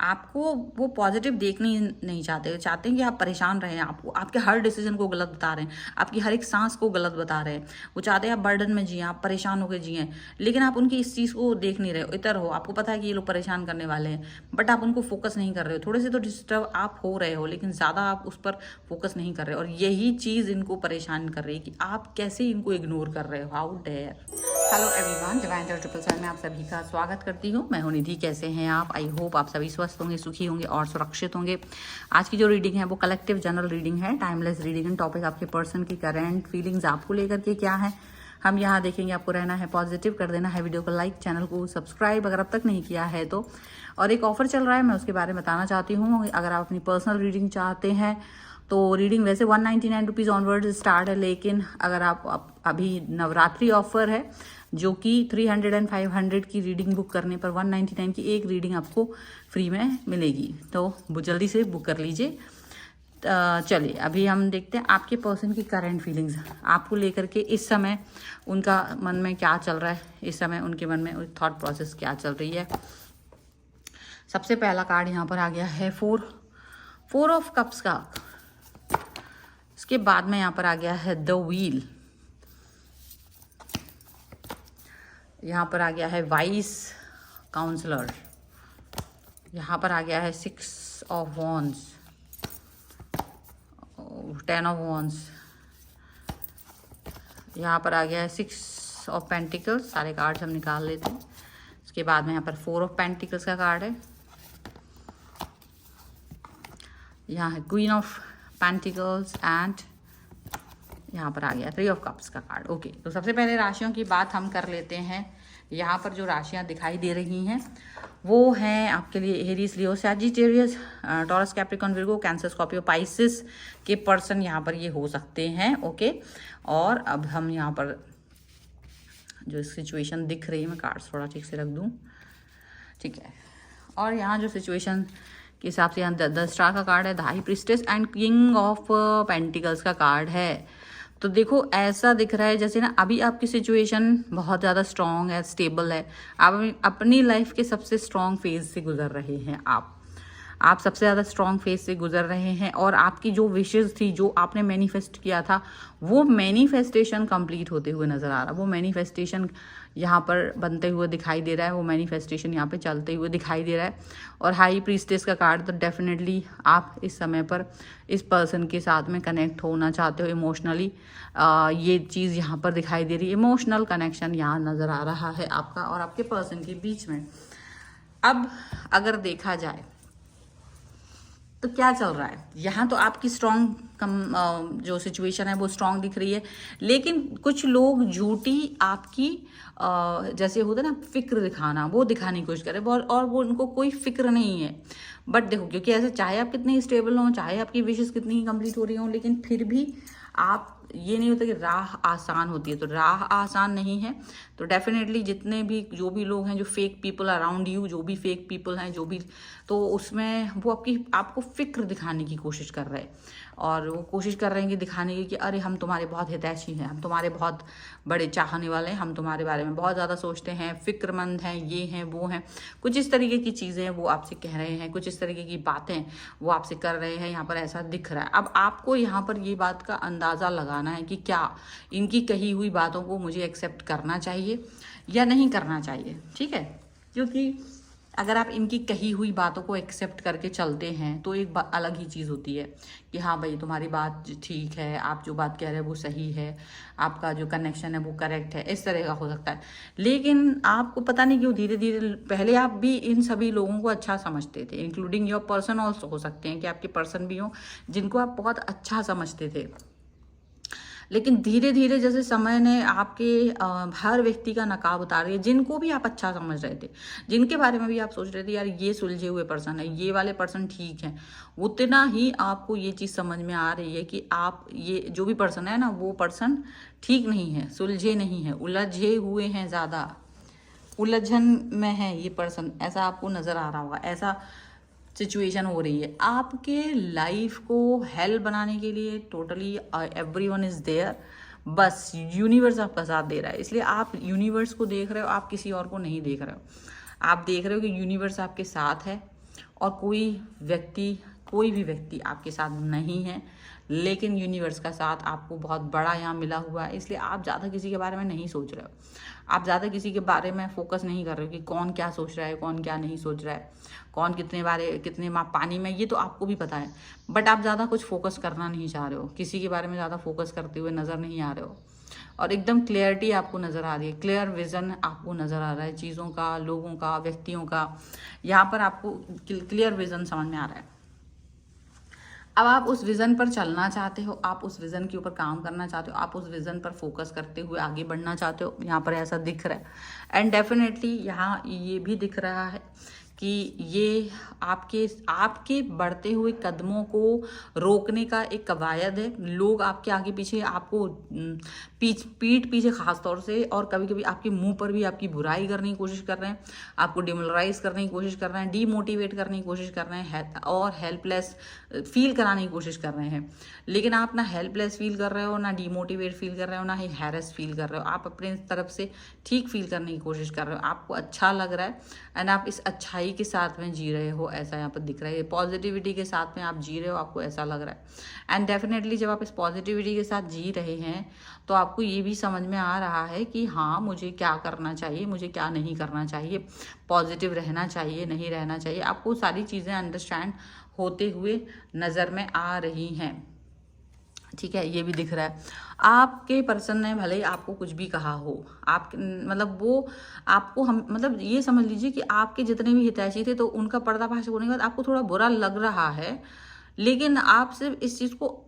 आपको वो पॉजिटिव देखने ही नहीं चाहते, चाहते हैं कि आप परेशान रहें, आपको आपके हर डिसीजन को गलत बता रहे हैं, आपकी हर एक सांस को गलत बता रहे हैं। वो चाहते हैं आप बर्डन में जिए, आप परेशान होकर जिएं, लेकिन आप उनकी इस चीज़ को देख नहीं रहे हो। इतर हो, आपको पता है कि ये लोग परेशान करने वाले हैं, बट आप उनको फोकस नहीं कर रहे हो। थोड़े से तो डिस्टर्ब आप हो रहे हो, लेकिन ज़्यादा आप उस पर फोकस नहीं कर रहे हो, और यही चीज़ इनको परेशान कर रही है कि आप कैसे इनको इग्नोर कर रहे हो। How dare. Hello everyone, divine tarot 777 में आप सभी का स्वागत करती हूँ। मैं हूँ निधि। कैसे हैं आप? आई होप आप सभी स्वस्थ होंगे, सुखी होंगे और सुरक्षित होंगे। आज की जो रीडिंग है वो कलेक्टिव जनरल रीडिंग है, टाइमलेस रीडिंग है। टॉपिक आपके पर्सन की करंट फीलिंग्स आपको लेकर के क्या है हम यहाँ देखेंगे। आपको रहना है पॉजिटिव, कर देना है वीडियो को लाइक, चैनल को सब्सक्राइब अगर अब तक नहीं किया है तो। और एक ऑफर चल रहा है, मैं उसके बारे में बताना चाहती हूँ। अगर आप अपनी पर्सनल रीडिंग चाहते हैं तो रीडिंग वैसे 199 रुपीज़ ऑनवर्ड स्टार्ट है, लेकिन अगर आप अभी नवरात्रि ऑफर है जो कि 300 एंड 500 की रीडिंग बुक करने पर 199 की एक रीडिंग आपको फ्री में मिलेगी, तो वो जल्दी से बुक कर लीजिए। चलिए अभी हम देखते हैं आपके पर्सन की करंट फीलिंग्स आपको लेकर के इस समय उनका मन में क्या चल रहा है, इस समय उनके मन में थॉट प्रोसेस क्या चल रही है। सबसे पहला कार्ड यहाँ पर आ गया है फोर ऑफ कप्स का। इसके बाद में यहाँ पर आ गया है द व्हील। यहाँ पर आ गया है वाइस काउंसलर। यहाँ पर आ गया है 6 ऑफ वॉन्ड्स, 10 ऑफ वॉन्ड्स। यहाँ पर आ गया है 6 ऑफ पेंटिकल्स। सारे कार्ड्स हम निकाल लेते हैं। उसके बाद में यहाँ पर 4 ऑफ पेंटिकल्स का कार्ड है। यहाँ है क्वीन ऑफ पेंटिकल्स एंड यहाँ पर आ गया 3 ऑफ कप्स का कार्ड। ओके, तो सबसे पहले राशियों की बात हम कर लेते हैं। यहाँ पर जो राशियाँ दिखाई दे रही हैं वो हैं आपके लिए Aries, Leo, Sagittarius, Taurus, Capricorn, Virgo, Cancer, Scorpio, Pisces के पर्सन यहाँ पर ये हो सकते हैं। ओके, और अब हम यहाँ पर जो सिचुएशन दिख रही है, मैं कार्ड्स थोड़ा ठीक से रख दूँ, ठीक है। और यहाँ जो सिचुएशन के हिसाब से यहाँ 10 स्टार का कार्ड है, the high priestess and king of pentacles का कार्ड है। तो देखो ऐसा दिख रहा है जैसे ना अभी आपकी सिचुएशन बहुत ज़्यादा स्ट्रॉन्ग है, स्टेबल है। आप अपनी लाइफ के सबसे स्ट्रॉन्ग फेज से गुजर रहे हैं। आप सबसे ज़्यादा स्ट्रॉन्ग फेज से गुजर रहे हैं, और आपकी जो विशेज़ थी, जो आपने मैनिफेस्ट किया था, वो मैनिफेस्टेशन कंप्लीट होते हुए नज़र आ रहा। वो मैनिफेस्टेशन यहाँ पर बनते हुए दिखाई दे रहा है, वो मैनिफेस्टेशन यहाँ पे चलते हुए दिखाई दे रहा है। और हाई प्रीस्टेस का कार्ड, तो डेफिनेटली आप इस समय पर इस पर्सन के साथ में कनेक्ट होना चाहते हो इमोशनली। ये चीज़ यहाँ पर दिखाई दे रही है, इमोशनल कनेक्शन यहाँ नज़र आ रहा है आपका और आपके पर्सन के बीच में। अब अगर देखा जाए तो क्या चल रहा है यहाँ, तो आपकी स्ट्रॉन्ग जो सिचुएशन है वो स्ट्रॉन्ग दिख रही है, लेकिन कुछ लोग झूठी आपकी जैसे होता है ना फिक्र दिखाना, वो दिखाने की कोशिश कर रहे हैं, और वो उनको कोई फिक्र नहीं है। बट देखो, क्योंकि ऐसे चाहे आप कितने स्टेबल हों, चाहे आपकी विशेस कितनी ही कंप्लीट हो रही हों, लेकिन फिर भी आप, ये नहीं होता कि राह आसान होती है, तो राह आसान नहीं है। तो डेफिनेटली जितने भी जो भी लोग हैं, जो फेक पीपल अराउंड यू, जो भी फेक पीपल हैं, जो भी, तो उसमें वो आपको फिक्र दिखाने की कोशिश कर रहे हैं, और वो कोशिश कर रहे हैं कि दिखाने की कि अरे हम तुम्हारे बहुत हितैषी हैं, हम तुम्हारे बहुत बड़े चाहने वाले हैं, हम तुम्हारे बारे में बहुत ज़्यादा सोचते हैं, फिक्रमंद हैं, ये हैं वो हैं। कुछ इस तरीके की चीज़ें वो आपसे कह रहे हैं, कुछ इस तरीके की बातें वो आपसे कर रहे हैं, यहाँ पर ऐसा दिख रहा है। अब आपको यहाँ पर ये बात का अंदाज़ा लगाना है कि क्या इनकी कही हुई बातों को मुझे एक्सेप्ट करना चाहिए या नहीं करना चाहिए, ठीक है। क्योंकि अगर आप इनकी कही हुई बातों को एक्सेप्ट करके चलते हैं तो एक अलग ही चीज़ होती है कि हाँ भाई तुम्हारी बात ठीक है, आप जो बात कह रहे हैं वो सही है, आपका जो कनेक्शन है वो करेक्ट है, इस तरह का हो सकता है। लेकिन आपको पता नहीं क्यों धीरे धीरे, पहले आप भी इन सभी लोगों को अच्छा समझते थे, इंक्लूडिंग योर पर्सन ऑल्सो, हो सकते हैं कि आपके पर्सन भी हों जिनको आप बहुत अच्छा समझते थे, लेकिन धीरे धीरे जैसे समय ने आपके हर व्यक्ति का नकाब उतार दिया। जिनको भी आप अच्छा समझ रहे थे, जिनके बारे में भी आप सोच रहे थे यार ये सुलझे हुए पर्सन है, ये वाले पर्सन ठीक है, उतना ही आपको ये चीज़ समझ में आ रही है कि आप ये जो भी पर्सन है ना, वो पर्सन ठीक नहीं है, सुलझे नहीं है, उलझे हुए हैं, ज़्यादा उलझन में है ये पर्सन, ऐसा आपको नज़र आ रहा होगा। ऐसा सिचुएशन हो रही है आपके लाइफ को हेल बनाने के लिए। टोटली एवरीवन इज देयर, बस यूनिवर्स आपका साथ दे रहा है, इसलिए आप यूनिवर्स को देख रहे हो, आप किसी और को नहीं देख रहे हो। आप देख रहे हो कि यूनिवर्स आपके साथ है और कोई भी व्यक्ति आपके साथ नहीं है, लेकिन यूनिवर्स का साथ आपको बहुत बड़ा यहाँ मिला हुआ है। इसलिए आप ज़्यादा किसी के बारे में नहीं सोच रहे हो, आप ज़्यादा किसी के बारे में फोकस नहीं कर रहे हो कि कौन क्या सोच रहा है, कौन क्या नहीं सोच रहा है, कौन कितने पानी में, ये तो आपको भी पता है। बट आप ज़्यादा कुछ फोकस करना नहीं चाह रहे हो, किसी के बारे में ज़्यादा फोकस करते हुए नज़र नहीं आ रहे हो, और एकदम क्लियरिटी आपको नज़र आ रही है, क्लियर विजन आपको नज़र आ रहा है चीज़ों का, लोगों का, व्यक्तियों का। यहाँ पर आपको क्लियर विजन समझ में आ रहा है। अब आप उस विज़न पर चलना चाहते हो, आप उस विज़न के ऊपर काम करना चाहते हो, आप उस विज़न पर फोकस करते हुए आगे बढ़ना चाहते हो। यहाँ पर ऐसा दिख रहा है। एंड डेफिनेटली यहाँ ये भी दिख रहा है कि ये आपके बढ़ते हुए कदमों को रोकने का एक कवायद है। लोग आपके आगे पीछे आपको पीठ पीछे खास तौर से, और कभी कभी आपके मुंह पर भी आपकी बुराई करने की कोशिश कर रहे हैं, आपको डिमोरलाइज करने की कोशिश कर रहे हैं, डीमोटिवेट करने की कोशिश कर रहे हैं, और हेल्पलेस फील कराने की कोशिश कर रहे हैं। लेकिन आप ना हेल्पलेस फील कर रहे हो, ना डीमोटिवेट फील कर रहे हो, ना ही हैरेस फील कर रहे हो। आप अपने तरफ से ठीक फील करने की कोशिश कर रहे हो, आपको अच्छा लग रहा है, एंड आप इस अच्छाई के साथ में जी रहे हो, ऐसा यहाँ पर दिख रहा है। पॉजिटिविटी के साथ में आप जी रहे हो, आपको ऐसा लग रहा है। एंड डेफिनेटली जब आप इस पॉजिटिविटी के साथ जी रहे हैं तो आपको ये भी समझ में आ रहा है कि हाँ, मुझे क्या करना चाहिए, मुझे क्या नहीं करना चाहिए, पॉजिटिव रहना चाहिए, नहीं रहना चाहिए। आपको सारी चीज़ें अंडरस्टैंड होते हुए नज़र में आ रही हैं। ठीक है, ये भी दिख रहा है। आपके पर्सन ने भले ही आपको कुछ भी कहा हो, आप मतलब वो आपको हम मतलब ये समझ लीजिए कि आपके जितने भी हितैषी थे तो उनका पर्दाफाश होने के बाद आपको थोड़ा बुरा लग रहा है, लेकिन आप सिर्फ इस चीज़ को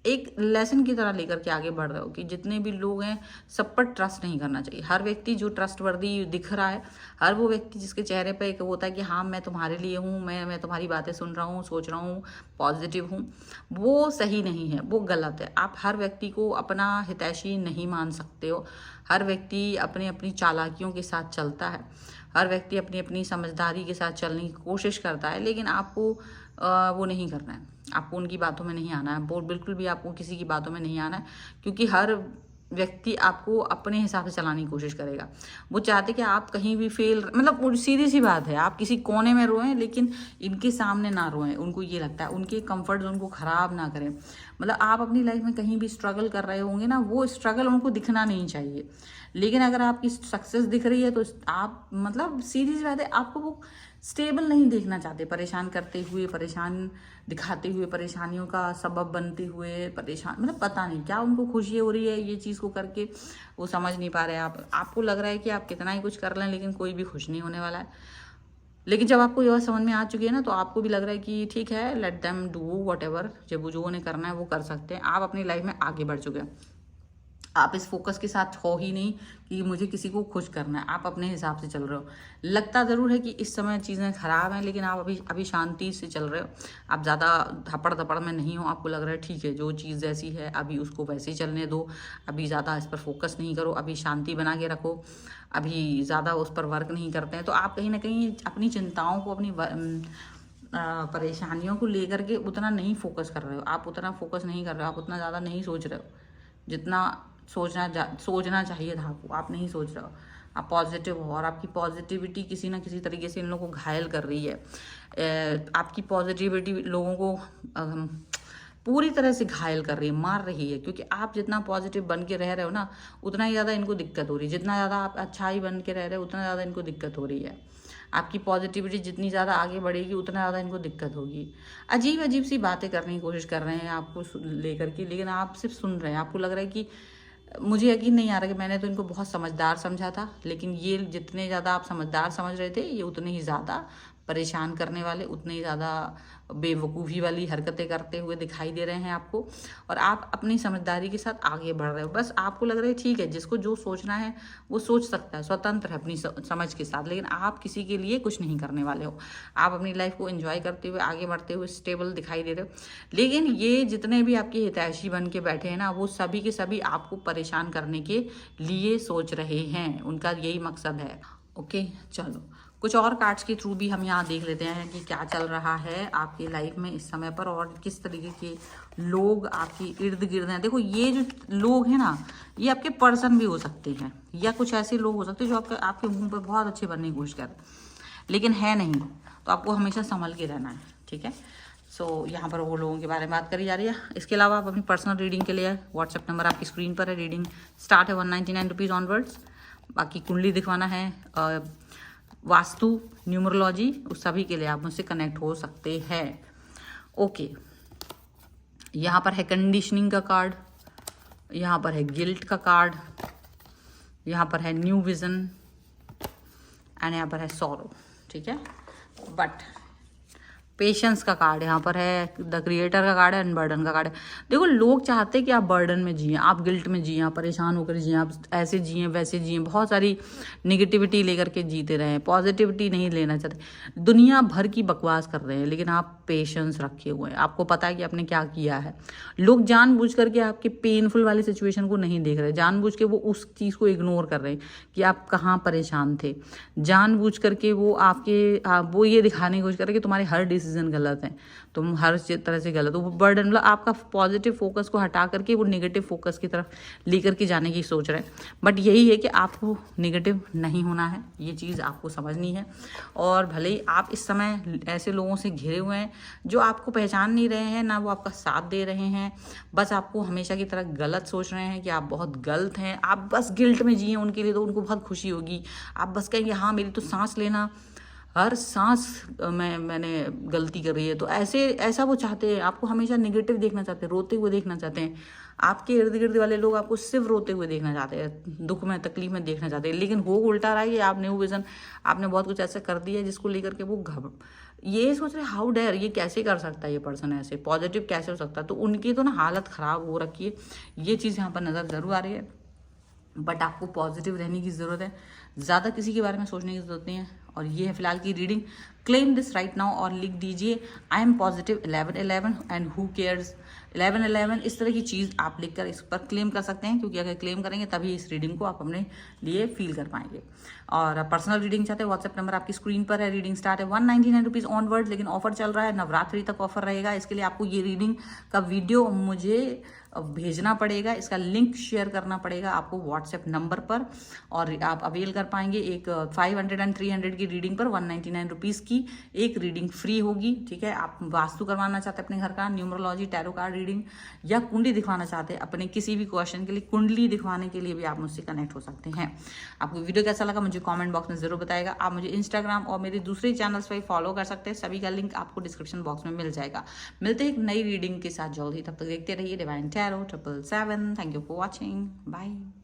एक लेसन की तरह लेकर के आगे बढ़ रहे हो कि जितने भी लोग हैं सब पर ट्रस्ट नहीं करना चाहिए। हर व्यक्ति जो ट्रस्टवर्दी दिख रहा है, हर वो व्यक्ति जिसके चेहरे पे एक होता है कि हाँ मैं तुम्हारे लिए हूँ, मैं तुम्हारी बातें सुन रहा हूँ, सोच रहा हूँ, पॉजिटिव हूँ, वो सही नहीं है, वो गलत है। आप हर व्यक्ति को अपना हितैषी नहीं मान सकते हो। हर व्यक्ति अपनी अपनी चालाकियों के साथ चलता है, हर व्यक्ति अपनी अपनी समझदारी के साथ चलने की कोशिश करता है, लेकिन आपको वो नहीं करना है, आपको उनकी बातों में नहीं आना है, वो बिल्कुल भी आपको किसी की बातों में नहीं आना है, क्योंकि हर व्यक्ति आपको अपने हिसाब से चलाने की कोशिश करेगा। वो चाहते कि आप कहीं भी फेल, मतलब सीधी सी बात है, आप किसी कोने में रोएं लेकिन इनके सामने ना रोएं। उनको ये लगता है उनके कंफर्ट जोन को ख़राब ना करें। मतलब आप अपनी लाइफ में कहीं भी स्ट्रगल कर रहे होंगे ना, वो स्ट्रगल उनको दिखना नहीं चाहिए। लेकिन अगर आपकी सक्सेस दिख रही है तो आप मतलब सीधी सी बात है, आपको वो स्टेबल नहीं देखना चाहते, परेशान करते हुए, परेशान दिखाते हुए, परेशानियों का सबब बनते हुए, परेशान मतलब पता नहीं क्या उनको खुशी हो रही है ये चीज़ को करके, वो समझ नहीं पा रहे। आपको लग रहा है कि आप कितना ही कुछ कर लें लेकिन कोई भी खुश नहीं होने वाला है। लेकिन जब आपको यह समझ में आ चुकी है ना, तो आपको भी लग रहा है कि ठीक है, let them do what ever, जब जो उन्हें करना है वो कर सकते हैं। आप अपनी लाइफ में आगे बढ़ चुके हैं, आप इस फोकस के साथ हो ही नहीं कि मुझे किसी को खुश करना है, आप अपने हिसाब से चल रहे हो। लगता ज़रूर है कि इस समय चीज़ें ख़राब हैं, लेकिन आप अभी शांति से चल रहे हो, आप ज़्यादा धपड़ में नहीं हो। आपको लग रहा है ठीक है, जो चीज़ जैसी है अभी उसको वैसे ही चलने दो, अभी ज़्यादा इस पर फोकस नहीं करो, अभी शांति बना के रखो, अभी ज़्यादा उस पर वर्क नहीं करते हैं। तो आप कहीं ना कहीं अपनी चिंताओं को, अपनी परेशानियों को लेकर के उतना नहीं फोकस कर रहे हो, आप उतना फोकस नहीं कर रहे हो, आप उतना ज़्यादा नहीं सोच रहे हो जितना सोचना चाहिए था आपको। आप नहीं सोच रहे हो, आप पॉजिटिव हो, और आपकी पॉजिटिविटी किसी ना किसी तरीके से इन लोगों को घायल कर रही है। आपकी पॉजिटिविटी लोगों को पूरी तरह से घायल कर रही है, मार रही है, क्योंकि आप जितना पॉजिटिव बन के रह रहे हो ना, उतना ही ज़्यादा इनको दिक्कत हो रही है। जितना ज़्यादा आप अच्छाई बन के रह रहे हो, उतना ज़्यादा इनको दिक्कत हो रही है। आपकी पॉजिटिविटी जितनी ज़्यादा आगे बढ़ेगी, उतना ज़्यादा इनको दिक्कत होगी। अजीब अजीब सी बातें करने की कोशिश कर रहे हैं आपको लेकर के, लेकिन आप सिर्फ सुन रहे हैं। आपको लग रहा है कि मुझे यकीन नहीं आ रहा कि मैंने तो इनको बहुत समझदार समझा था, लेकिन ये जितने ज़्यादा आप समझदार समझ रहे थे, ये उतने ही ज़्यादा परेशान करने वाले, उतने ही ज़्यादा बेवकूफ़ी वाली हरकतें करते हुए दिखाई दे रहे हैं आपको। और आप अपनी समझदारी के साथ आगे बढ़ रहे हो। बस आपको लग रहा है ठीक है, जिसको जो सोचना है वो सोच सकता है, स्वतंत्र है अपनी समझ के साथ, लेकिन आप किसी के लिए कुछ नहीं करने वाले हो। आप अपनी लाइफ को एंजॉय करते हुए आगे बढ़ते हुए स्टेबल दिखाई दे रहे हो। लेकिन ये जितने भी आपके हितैषी बन के बैठे हैं ना, वो सभी के सभी आपको परेशान करने के लिए सोच रहे हैं, उनका यही मकसद है। ओके, चलो कुछ और कार्ड्स के थ्रू भी हम यहाँ देख लेते हैं कि क्या चल रहा है आपकी लाइफ में इस समय पर, और किस तरीके के लोग आपकी इर्द गिर्द हैं। देखो, ये जो लोग हैं ना, ये आपके पर्सन भी हो सकते हैं, या कुछ ऐसे लोग हो सकते हैं जो आपके मुंह पर बहुत अच्छे बनने की कोशिश कर रहे हैं, लेकिन है नहीं। तो आपको हमेशा संभल के रहना है, ठीक है। सो यहाँ पर वो लोगों के बारे में बात करी जा रही है। इसके अलावा आप अपनी पर्सनल रीडिंग के लिए व्हाट्सएप नंबर आपकी स्क्रीन पर है, रीडिंग स्टार्ट है 199 रुपीज़ ऑनवर्ड्स। बाकी कुंडली दिखवाना है, वास्तु, न्यूमरोलॉजी, उस सभी के लिए आप मुझसे कनेक्ट हो सकते हैं। ओके, यहाँ पर है कंडीशनिंग का कार्ड, यहाँ पर है गिल्ट का कार्ड, यहाँ पर है न्यू विजन एंड यहाँ पर है सॉरो, ठीक है। बट पेशेंस का कार्ड यहाँ पर है, द क्रिएटर का कार्ड है एंड बर्डन का कार्ड है। देखो, लोग चाहते हैं कि आप बर्डन में जिए, आप गिल्ट में जिए, आप परेशान होकर जिए, आप ऐसे जिए वैसे जिए, बहुत सारी निगेटिविटी लेकर के जीते रहे, पॉजिटिविटी नहीं लेना चाहते, दुनिया भर की बकवास कर रहे हैं, लेकिन आप पेशेंस रखे हुए हैं, आपको पता है कि आपने क्या किया है। लोग जानबूझ करके आपके पेनफुल वाली सिचुएशन को नहीं देख रहे, जानबूझ के वो उस चीज़ को इग्नोर कर रहे हैं कि आप कहाँ परेशान थे, जानबूझ करके वो वो ये दिखाने की कोशिश कर रहे हैं कि तुम्हारे हर डिसीजन गलत है, तुम हर तरह से गलत हो। वो बर्डन, मतलब आपका पॉजिटिव फोकस को हटा करके वो नेगेटिव फोकस की तरफ लेकर के जाने की सोच रहे हैं। बट यही है कि आपको नेगेटिव नहीं होना है, ये चीज़ आपको समझनी है। और भले ही आप इस समय ऐसे लोगों से घिरे हुए हैं जो आपको पहचान नहीं रहे हैं, ना वो आपका साथ दे रहे हैं, बस आपको हमेशा की तरह गलत सोच रहे हैं कि आप बहुत गलत हैं, आप बस गिल्ट में जिए उनके लिए, तो उनको बहुत खुशी होगी। आप बस कहेंगे हाँ मेरी तो सांस लेना, हर सांस मैंने गलती कर रही है, तो ऐसा वो चाहते हैं, आपको हमेशा नेगेटिव देखना चाहते हैं, रोते हुए देखना चाहते हैं। आपके इर्द गिर्द वाले लोग आपको सिर्फ रोते हुए देखना चाहते हैं, दुख में तकलीफ में देखना चाहते हैं। लेकिन हो उल्टा रहा है कि आपने वो विजन, आपने बहुत कुछ ऐसा कर दिया जिसको लेकर के वो ये सोच रहे हाउ डेयर, ये कैसे कर सकता है ये पर्सन, ऐसे पॉजिटिव कैसे हो सकता है। तो उनकी तो ना हालत ख़राब हो रखी है, ये चीज़ यहाँ पर नज़र ज़रूर आ रही है। बट आपको पॉजिटिव रहने की ज़रूरत है, ज़्यादा किसी के बारे में सोचने की ज़रूरत नहीं है। और ये है फिलहाल की reading. Claim this right now और लिख दीजिए I am positive 1111 and who cares 1111। इस तरह की चीज़ आप लिखकर इस पर क्लेम कर सकते हैं, क्योंकि अगर क्लेम करेंगे तभी इस रीडिंग को आप अपने लिए फील कर पाएंगे। और पर्सनल रीडिंग चाहते हैं, व्हाट्सएप नंबर आपकी स्क्रीन पर है, रीडिंग स्टार्ट है 199 रुपीज़ ऑनवर्ड, लेकिन ऑफर चल रहा है, नवरात्रि तक ऑफर रहेगा। इसके लिए आपको ये रीडिंग का वीडियो मुझे भेजना पड़ेगा, इसका लिंक शेयर करना पड़ेगा आपको व्हाट्सएप नंबर पर, और आप अवेल कर पाएंगे एक 500 एंड 300 की रीडिंग पर 199 रुपीज़ की एक रीडिंग फ्री होगी, ठीक है। आप वास्तु करवाना चाहते हैं अपने घर का, न्यूमरोलॉजी, टैरो कार्ड रीडिंग, या कुंडली दिखवाना चाहते हैं अपने किसी भी क्वेश्चन के लिए, कुंडली दिखवाने के लिए भी आप मुझसे कनेक्ट हो सकते हैं। आपको वीडियो कैसा लगा मुझे कमेंट बॉक्स में जरूर बताएगा। आप मुझे इंस्टाग्राम और मेरे दूसरे चैनल्स पर फॉलो कर सकते हैं, सभी का लिंक आपको डिस्क्रिप्शन बॉक्स में मिल जाएगा। मिलते हैं एक नई रीडिंग के साथ जल्द ही, तब तक देखते रहिए divine tarot 777। Thank you for watching, bye.